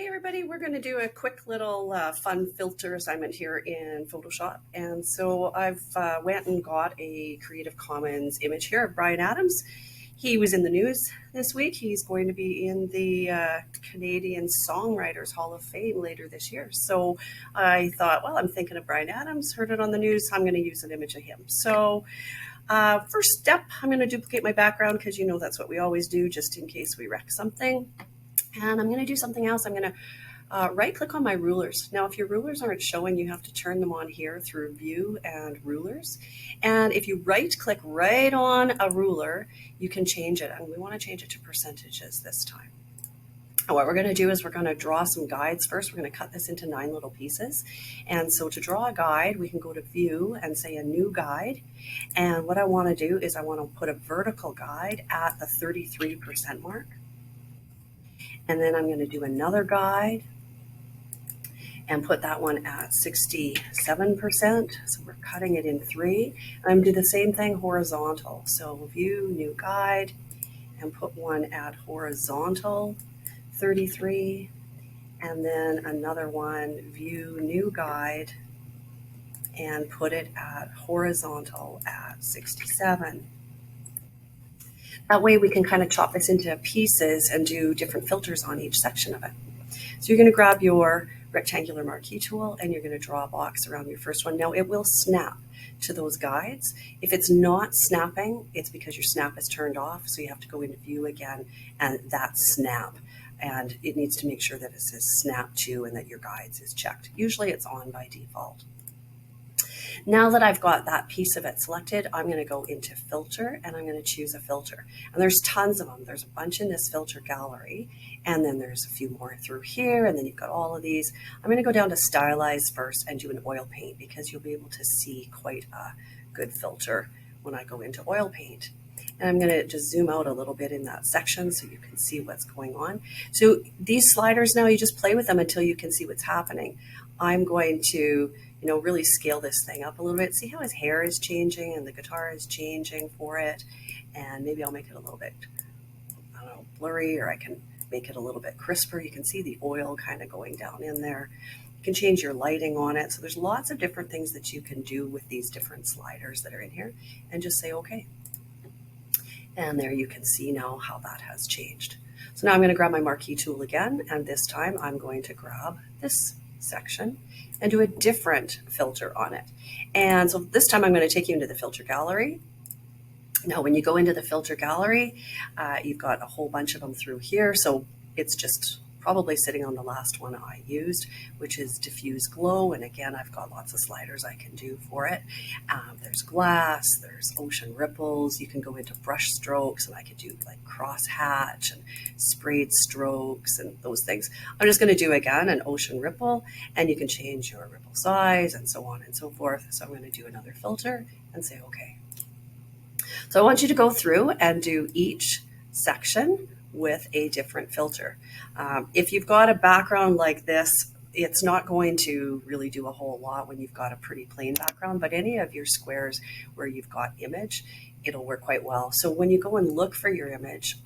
Hey everybody, we're going to do a quick little fun filter assignment here in Photoshop. And so I've went and got a Creative Commons image here of Bryan Adams. He was in the news this week. He's going to be in the Canadian Songwriters Hall of Fame later this year. So I thought, well, I'm thinking of Bryan Adams, heard it on the news, so I'm going to use an image of him. So first step, I'm going to duplicate my background because you know that's what we always do just in case we wreck something. And I'm going to do something else. I'm going to right click on my rulers. Now, if your rulers aren't showing, you have to turn them on here through View and Rulers. And if you right click right on a ruler, you can change it. And we want to change it to percentages this time. And what we're going to do is we're going to draw some guides first. We're going to cut this into 9 little pieces. And so to draw a guide, we can go to View and say a new guide. And what I want to do is I want to put a vertical guide at the 33% mark. And then I'm going to do another guide and put that one at 67%. So we're cutting it in 3. I'm going to do the same thing horizontal. So View, New Guide, and put one at horizontal, 33. And then another one, View, New Guide, and put it at horizontal at 67. That way we can kind of chop this into pieces and do different filters on each section of it. So you're going to grab your rectangular marquee tool and you're going to draw a box around your first one. Now it will snap to those guides. If it's not snapping, it's because your snap is turned off. So you have to go into View again and that snap. And it needs to make sure that it says snap to and that your guides is checked. Usually it's on by default. Now that I've got that piece of it selected, I'm going to go into filter and I'm going to choose a filter. And there's tons of them. There's a bunch in this filter gallery. And then there's a few more through here. And then you've got all of these. I'm going to go down to stylize first and do an oil paint because you'll be able to see quite a good filter when I go into oil paint. And I'm going to just zoom out a little bit in that section so you can see what's going on. So these sliders now, you just play with them until you can see what's happening. I'm going to really scale this thing up a little bit. See how his hair is changing and the guitar is changing for it. And maybe I'll make it a little bit, I don't know, blurry, or I can make it a little bit crisper. You can see the oil kind of going down in there. You can change your lighting on it. So there's lots of different things that you can do with these different sliders that are in here, and just say, okay. And there you can see now how that has changed. So now I'm going to grab my marquee tool again. And this time I'm going to grab this section and do a different filter on it. And so this time I'm going to take you into the filter gallery. Now, when you go into the filter gallery, you've got a whole bunch of them through here. So it's just probably sitting on the last one I used, which is Diffuse Glow. And again, I've got lots of sliders I can do for it. There's glass, there's ocean ripples. You can go into brush strokes, and I could do like cross hatch and sprayed strokes and those things. I'm just going to do again an ocean ripple, and you can change your ripple size and so on and so forth. So I'm going to do another filter and say, okay. So I want you to go through and do each section with a different filter. If you've got a background like this, it's not going to really do a whole lot when you've got a pretty plain background, but any of your squares where you've got image, it'll work quite well. So when you go and look for your image,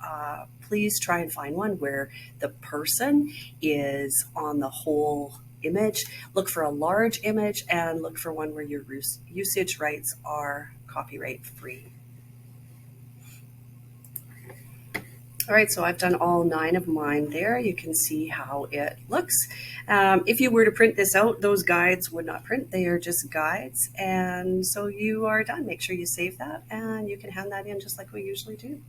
please try and find one where the person is on the whole image. Look for a large image and look for one where your usage rights are copyright free. All right, so I've done all 9 of mine there. You can see how it looks. If you were to print this out, those guides would not print. They are just guides. And so you are done. Make sure you save that and you can hand that in just like we usually do.